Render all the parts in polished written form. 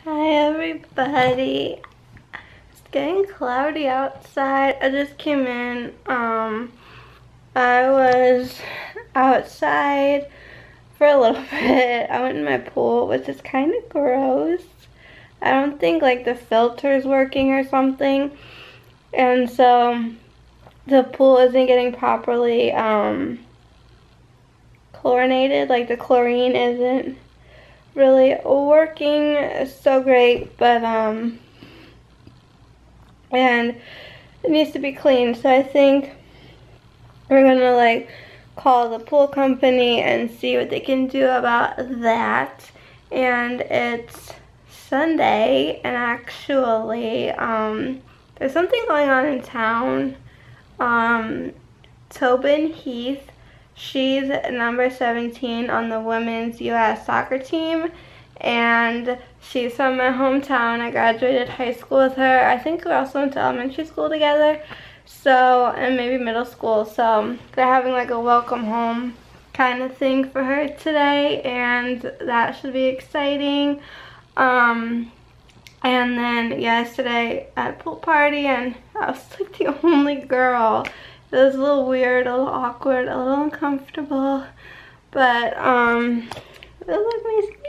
Hi everybody. It's getting cloudy outside. I just came in. I was outside for a little bit. I went in my pool, which is kind of gross. I don't think like the filter's working or something. And so the pool isn't getting properly chlorinated. Like the chlorine isn't really working so great, but and it needs to be cleaned. So I think we're gonna like call the pool company and see what they can do about that. And it's Sunday, and actually there's something going on in town. Tobin Heath, she's number 17 on the women's U.S. soccer team, and she's from my hometown. I graduated high school with her. I think we also went to elementary school together, so, and maybe middle school. So they're having like a welcome home kind of thing for her today, and that should be exciting. And then yesterday at a pool party, and I was like the only girl. It was a little weird, a little awkward, a little uncomfortable, but look, my squeaky.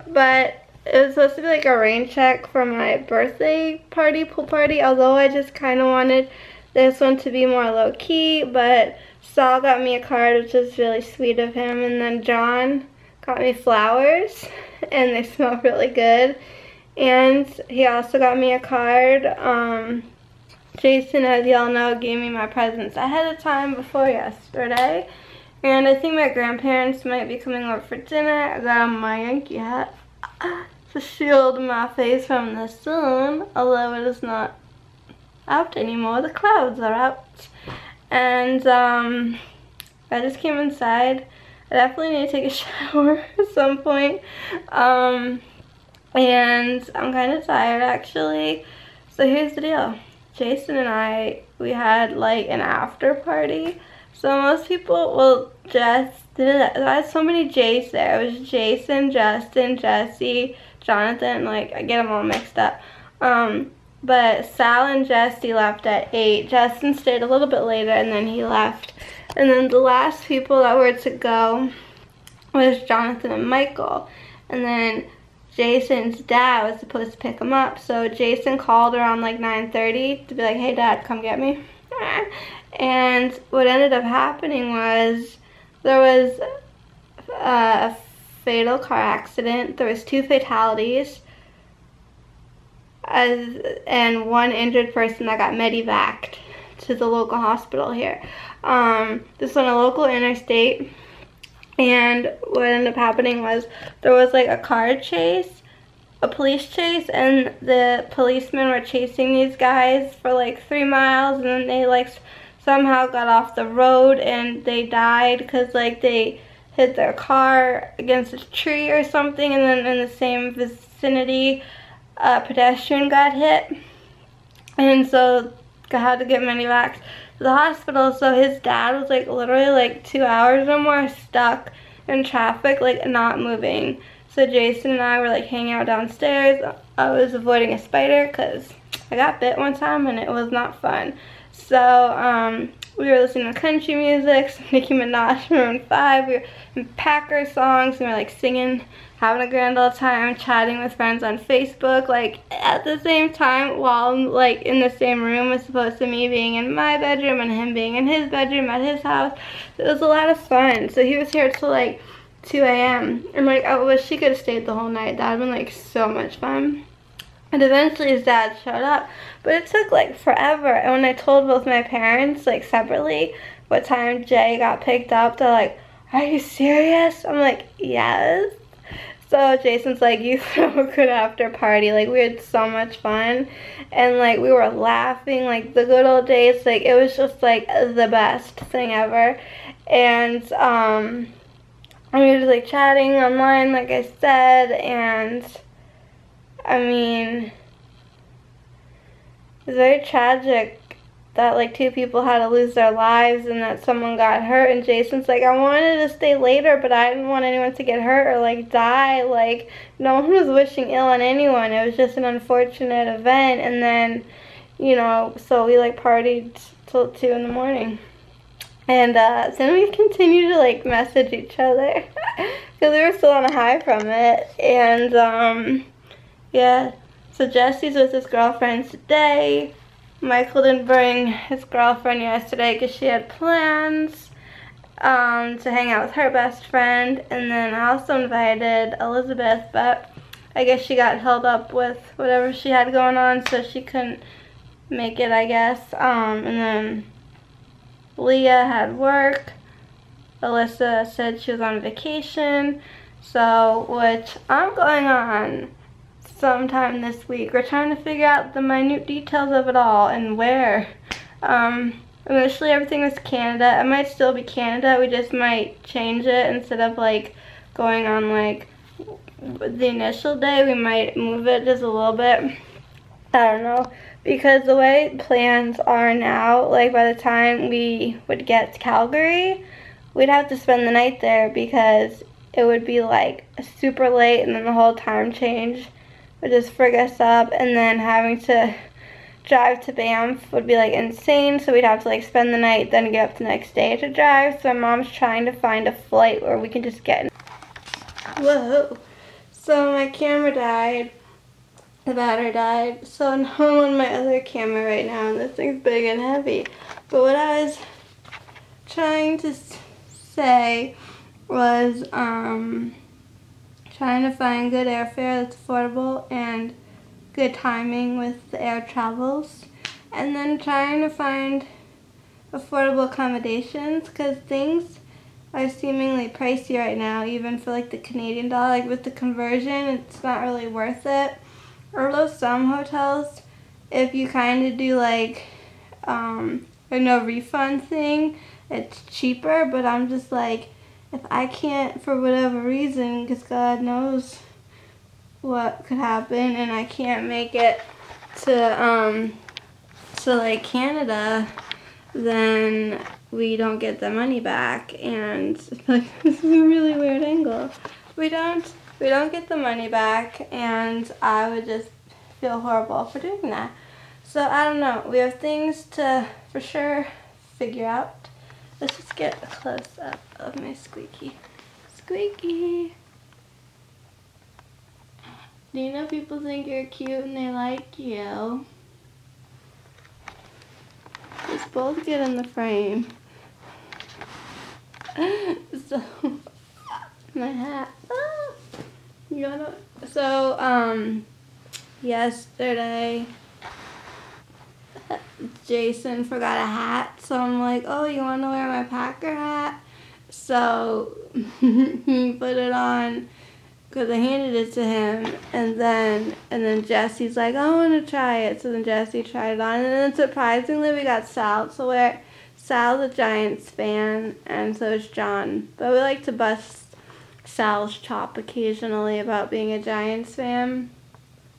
But it was supposed to be like a rain check for my birthday party, pool party, although I just kind of wanted this one to be more low-key. But Saul got me a card, which was really sweet of him, and then John got me flowers, and they smell really good. And he also got me a card. Jason, as y'all know, gave me my presents ahead of time before yesterday. And I think my grandparents might be coming over for dinner. I got on my Yankee hat to shield my face from the sun, although it is not out anymore. The clouds are out. And I just came inside. I definitely need to take a shower at some point. And I'm kind of tired, actually. So here's the deal. Jason and I, we had like an after party. So most people, well, I had so many J's there. It was Jason, Justin, Jesse, Jonathan, like I get them all mixed up. But Sal and Jesse left at 8. Justin stayed a little bit later, and then he left. And then the last people that were to go was Jonathan and Michael. And then Jason's dad was supposed to pick him up, so Jason called around like 9:30 to be like, hey Dad, come get me. And what ended up happening was there was a fatal car accident. There was 2 fatalities and 1 injured person that got medevaced to the local hospital here. This was on a local interstate. And what ended up happening was there was like a car chase, a police chase, and the policemen were chasing these guys for like 3 miles, and then they like somehow got off the road and they died because like they hit their car against a tree or something, and then in the same vicinity a pedestrian got hit, and so had to get medevaced to the hospital. So his dad was like literally like 2 hours or more stuck in traffic, like not moving. So Jason and I were like hanging out downstairs. I was avoiding a spider because I got bit one time and it was not fun. So we were listening to country music, some Nicki Minaj, Maroon 5, we were in Packer songs, and we were like singing, having a grand old time, chatting with friends on Facebook, like at the same time, while like in the same room, as opposed to me being in my bedroom and him being in his bedroom at his house. It was a lot of fun. So he was here till like 2 a.m. and like I wish he could have stayed the whole night. That would have been like so much fun. And eventually his dad showed up, but it took like forever. And when I told both my parents like separately what time Jay got picked up, they're like, are you serious? I'm like, yes. So Jason's like, you threw a good after party. Like we had so much fun, and like we were laughing like the good old days. Like it was just like the best thing ever. And we were just like chatting online, like I said, and I mean, it's very tragic that like 2 people had to lose their lives and that someone got hurt, and Jason's like, I wanted to stay later, but I didn't want anyone to get hurt or like die. Like, no one was wishing ill on anyone. It was just an unfortunate event. And then, you know, so we like partied till 2 in the morning. And then we continued to like message each other because we were still on a high from it. And yeah, so Jesse's with his girlfriend today. Michael didn't bring his girlfriend yesterday because she had plans to hang out with her best friend. And then I also invited Elizabeth, but I guess she got held up with whatever she had going on, so she couldn't make it, I guess. And then Leah had work. Alyssa said she was on vacation, so, which I'm going on sometime this week. We're trying to figure out the minute details of it all and where. Initially everything was Canada. It might still be Canada. We just might change it. Instead of like going on like the initial day, we might move it just a little bit. I don't know. Because the way plans are now, like by the time we would get to Calgary, we'd have to spend the night there because it would be like super late, and then the whole time change would just frig us up, and then having to drive to Banff would be like insane, so we'd have to like spend the night, then get up the next day to drive. So my mom's trying to find a flight where we can just get in. Whoa. So my camera died. The battery died. So now I'm on my other camera right now, and this thing's big and heavy. But what I was trying to say was trying to find good airfare that's affordable and good timing with the air travels, and then trying to find affordable accommodations, because things are seemingly pricey right now, even for like the Canadian dollar. Like with the conversion, it's not really worth it. Although some hotels, if you kind of do like a no refund thing, it's cheaper. But I'm just like, if I can't, for whatever reason, because God knows what could happen, and I can't make it to like Canada, then we don't get the money back. And like, this is a really weird angle. We don't get the money back, and I would just feel horrible for doing that. So I don't know. We have things to for sure figure out. Let's just get a close up of my Squeaky. Squeaky! Do you know people think you're cute and they like you? Let's both get in the frame. So, my hat. Ah, you gotta, so, yesterday, Jason forgot a hat, so I'm like, oh, you want to wear my Packer hat? So he put it on because I handed it to him, and then Jesse's like, I want to try it. So then Jesse tried it on, and then surprisingly we got Sal. So Sal's a Giants fan, and so is John. But we like to bust Sal's chop occasionally about being a Giants fan.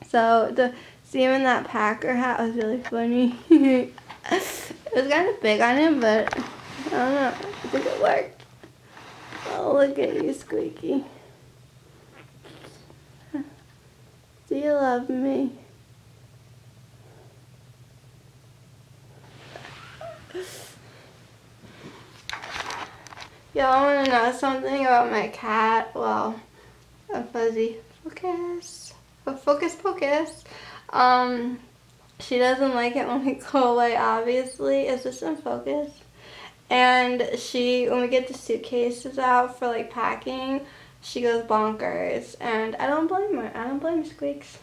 So to see him in that Packer hat was really funny. It was kind of big on him, but I don't know. I think it worked. Oh, look at you, Squeaky. Do you love me? Y'all want to know something about my cat? Well, a fuzzy focus. A focus pocus. She doesn't like it when we go away, obviously. It's just in focus. And when we get the suitcases out for like packing, she goes bonkers. And I don't blame her. I don't blame Squeaks.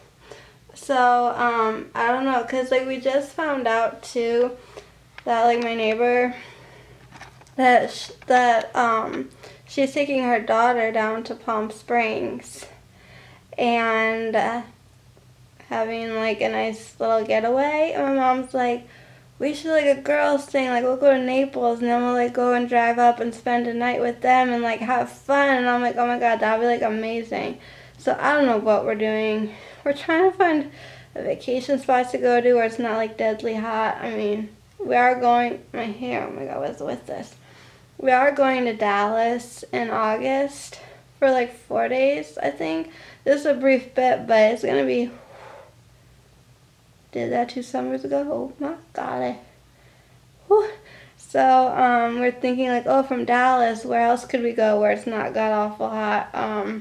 So, I don't know, because like we just found out too that like my neighbor, that she's taking her daughter down to Palm Springs and having like a nice little getaway. And my mom's like, we should like a girls thing, like we'll go to Naples and then we'll like go and drive up and spend a night with them and like have fun. And I'm like, oh my god, that'd be like amazing. So I don't know what we're doing. We're trying to find a vacation spot to go to where it's not like deadly hot. I mean, we are going, my hair, oh my god, what's with this? We are going to Dallas in August for like 4 days, I think. This is a brief bit, but it's gonna be, did that 2 summers ago? Oh my god. Whew. So, we're thinking like, oh, from Dallas, where else could we go where it's not god awful hot? I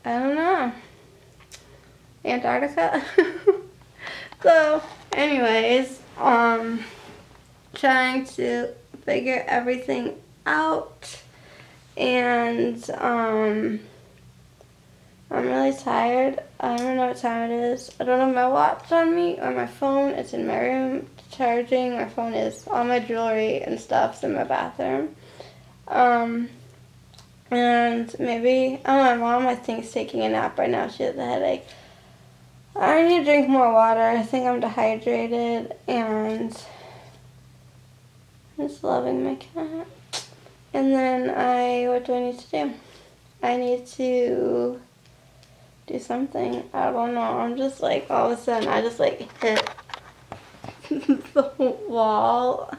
don't know. Antarctica? So, anyways, trying to figure everything out, and, I'm really tired. I don't know what time it is. I don't have my watch on me or my phone. It's in my room charging. My phone is, all my jewelry and stuff's in my bathroom. And maybe, oh, my mom I think is taking a nap right now. She has a headache. I need to drink more water. I think I'm dehydrated, and I'm just loving my cat. And then what do I need to do? I need to do something. I don't know. I'm just like, all of a sudden, I just like hit the wall.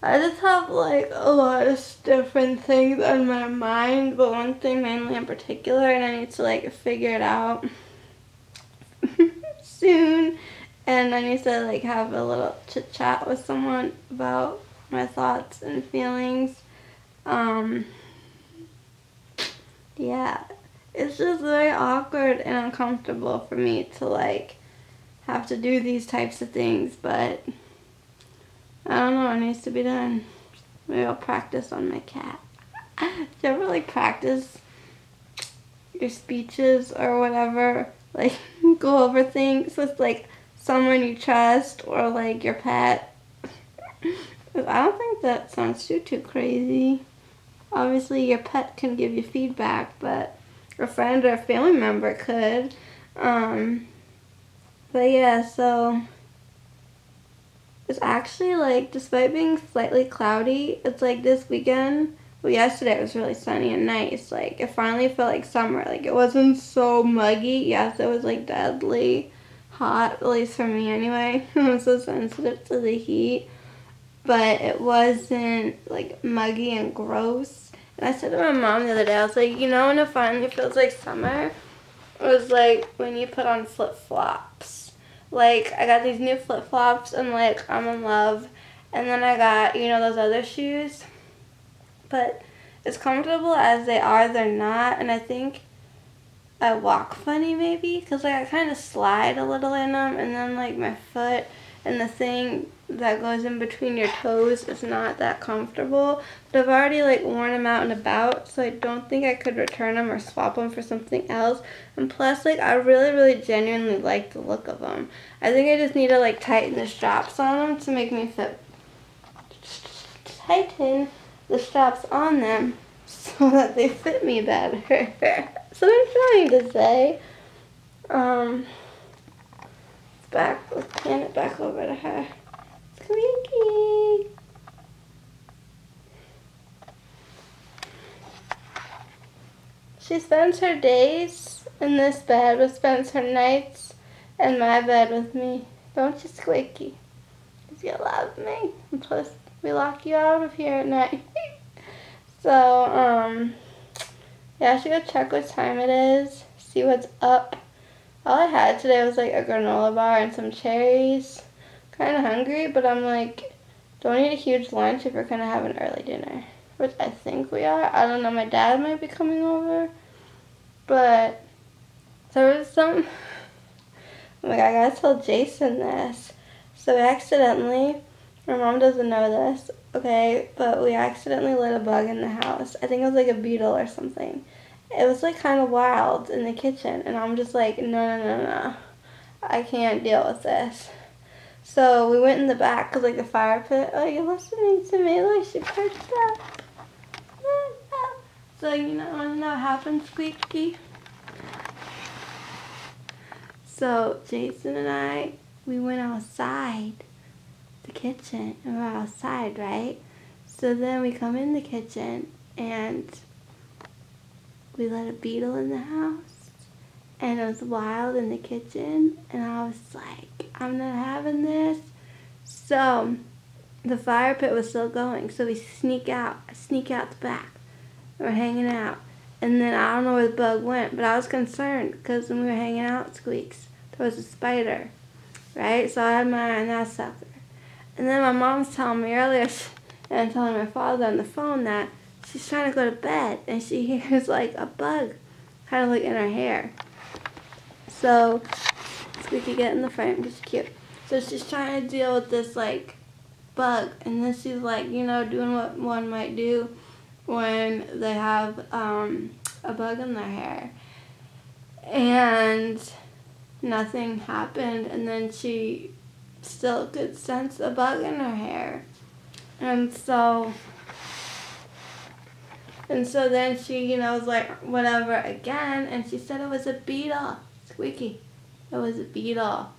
I just have like a lot of different things on my mind, but one thing mainly in particular, and I need to like figure it out soon. And I need to like have a little chit chat with someone about my thoughts and feelings. Yeah, it's just very awkward and uncomfortable for me to like have to do these types of things, but I don't know, it needs to be done. Maybe I'll practice on my cat. Do you ever like practice your speeches or whatever? Like go over things with like someone you trust or like your pet? I don't think that sounds too crazy. Obviously your pet can give you feedback, but a friend or a family member could. But yeah, so it's actually like, despite being slightly cloudy, it's like this weekend, well yesterday it was really sunny and nice. Like it finally felt like summer. Like it wasn't so muggy. Yes, it was like deadly hot, at least for me anyway. I'm so sensitive to the heat. But it wasn't like muggy and gross. And I said to my mom the other day, I was like, you know when it finally feels like summer? It was like when you put on flip-flops. Like, I got these new flip-flops and like, I'm in love. And then I got, you know, those other shoes. But as comfortable as they are, they're not. And I think I walk funny maybe. Because like, I kind of slide a little in them. And then like my foot and the thing that goes in between your toes is not that comfortable. But I've already like worn them out and about, so I don't think I could return them or swap them for something else. And plus, like, I really genuinely like the look of them. I think I just need to like tighten the straps on them to make me fit. Tighten the straps on them so that they fit me better. So I'm trying to say. Let's pan it back over to her. Squeaky. She spends her days in this bed, but spends her nights in my bed with me. Don't you, Squeaky? Because you love me. And plus, we lock you out of here at night. So, yeah, I should go check what time it is, see what's up. All I had today was like a granola bar and some cherries. Kind of hungry, but I'm like, don't eat a huge lunch if we're going to have an early dinner. Which I think we are. I don't know, my dad might be coming over. But there was some, oh my god, I gotta tell Jason this. So we accidentally, my mom doesn't know this, okay, but we accidentally lit a bug in the house. I think it was like a beetle or something. It was like kind of wild in the kitchen, and I'm just like, no. I can't deal with this. So we went in the back, because like the fire pit, oh, you're listening to me, like she perched up. So you know, want to know what happened, Squeaky? So Jason and I, we went outside the kitchen, and we're outside, right? So then we come in the kitchen, and we let a beetle in the house, and it was wild in the kitchen, and I was like, I'm not having this. So the fire pit was still going, so we sneak out the back. We're hanging out, and then I don't know where the bug went, but I was concerned because when we were hanging out, Squeaks, there was a spider, right? So I had my eye on that sucker. And then my mom's telling me earlier, and telling my father on the phone that she's trying to go to bed, and she hears like a bug kind of like in her hair. So Squeaky, get in the frame, just cute. So she's trying to deal with this like bug, and then she's like, you know, doing what one might do when they have a bug in their hair. And nothing happened, and then she still could sense a bug in her hair. And so then she, you know, was like, whatever, again, and she said it was a beetle. Squeaky, it was a beetle.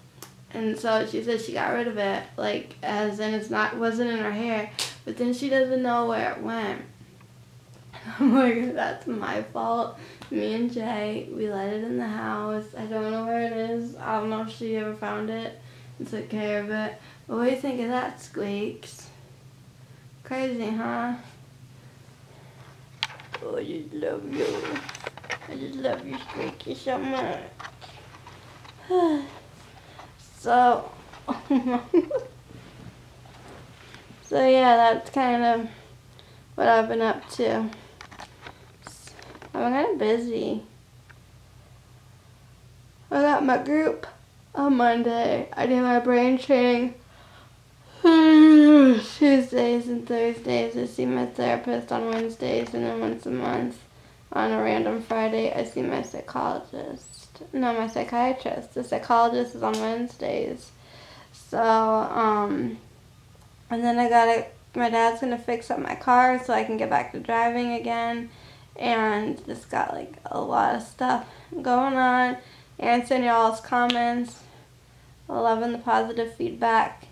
And so she said she got rid of it, like, as in wasn't in her hair, but then she doesn't know where it went. I'm like, that's my fault. Me and Jay, we let it in the house. I don't know where it is. I don't know if she ever found it and took care of it. But what do you think of that, Squeaks? Crazy, huh? Oh, I just love you. I just love you, Squeaky, so much. So yeah, that's kind of what I've been up to. I'm kind of busy. I got my group on Monday. I do my brain training Tuesdays and Thursdays. I see my therapist on Wednesdays, and then once a month on a random Friday I see my psychiatrist. The psychologist is on Wednesdays. So, and then my dad's gonna fix up my car so I can get back to driving again. And just got like a lot of stuff going on. Answering y'all's comments. Loving the positive feedback.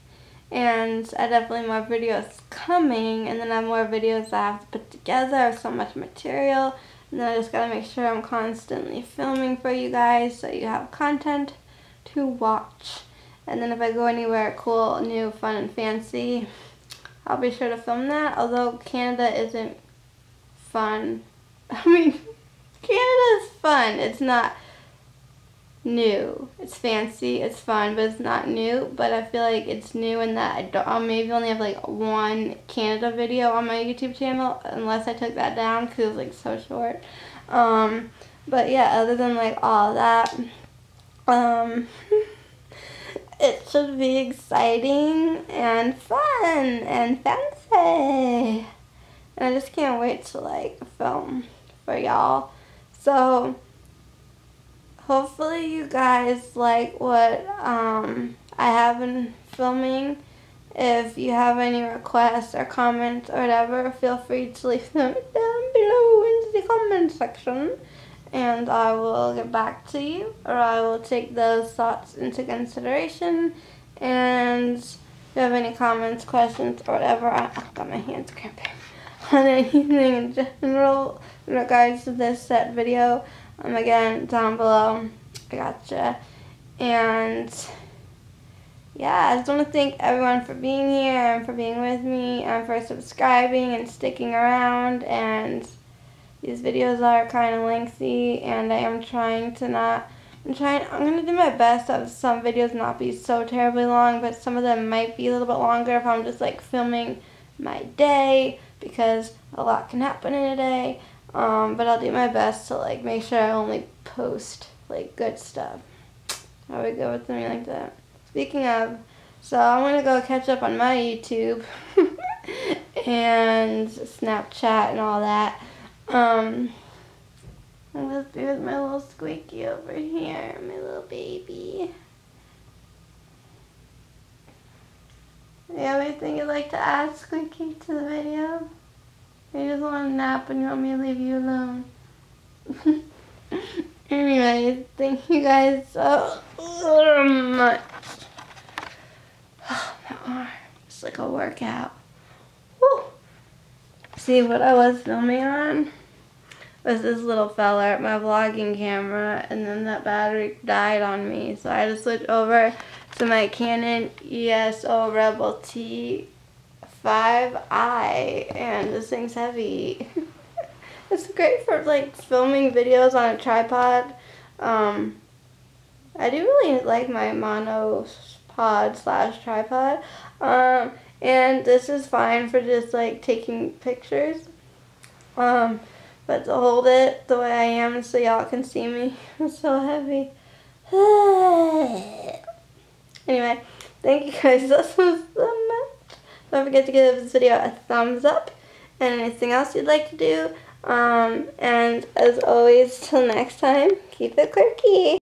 And I definitely more videos coming, and then I have more videos I have to put together. I have so much material, and then I just gotta make sure I'm constantly filming for you guys so you have content to watch. And then if I go anywhere cool, new, fun, and fancy, I'll be sure to film that. Although Canada isn't fun. I mean, Canada's fun. It's not new. It's fancy, it's fun, but it's not new. But I feel like it's new in that I'll maybe only have like one Canada video on my YouTube channel, unless I took that down because it was like so short. But yeah, other than like all that, it should be exciting and fun and fancy. And I just can't wait to like film for y'all. So hopefully you guys like what I have been filming. If you have any requests or comments or whatever, feel free to leave them down below in the comment section, and I will get back to you, or I will take those thoughts into consideration. And if you have any comments, questions, or whatever, I've got my hands cramping, on anything in general in regards to this set video, again, down below, I gotcha. And yeah, I just want to thank everyone for being here and for being with me and for subscribing and sticking around. And these videos are kind of lengthy, and I am trying to not, I'm going to do my best to have some videos not be so terribly long, but some of them might be a little bit longer if I'm just like filming my day, because a lot can happen in a day. But I'll do my best to like make sure I only post like good stuff. How we go with something like that. Speaking of, so I'm gonna go catch up on my YouTube and Snapchat and all that. There's my little Squeaky over here, my little baby. You have anything you'd like to add, Squeaky, to the video? Or you just want a nap and you want me to leave you alone? Anyways, thank you guys so much. Oh, my arm. It's like a workout. Woo. See what I was filming on? was this little fella, my vlogging camera, and then that battery died on me, so I had to switch over to my Canon ESO Rebel T5i, and this thing's heavy. It's great for like filming videos on a tripod. I do really like my monopod / tripod, and this is fine for just like taking pictures. But to hold it the way I am so y'all can see me, it's so heavy. Anyway, thank you guys so much. Don't forget to give this video a thumbs up and anything else you'd like to do. And as always, till next time, keep it quirky.